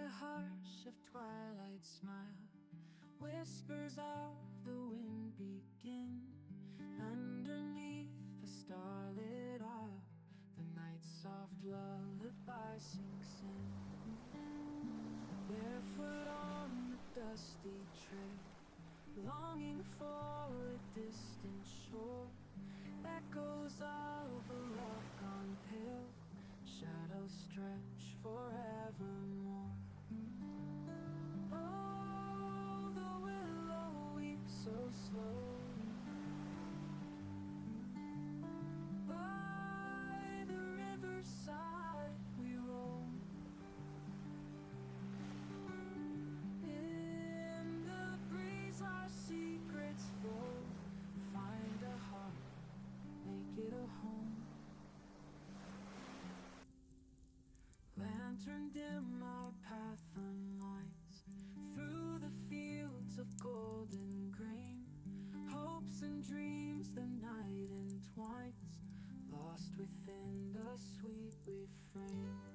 the hush of twilight smile, whispers of the wind begin. Underneath the starlit isle, the night's soft lullaby sinks in. Barefoot on the dusty trail, longing for a distant shore, echoes of a love gone pale, shadows stretch forevermore. Oh, the willow weeps so slow, by the riverside we roam. In the breeze our secrets flow, find a heart, make it a home. Lantern dim our path unwinds, through the fields of golden grain. Hopes and dreams the night entwines, lost within the sweet refrain.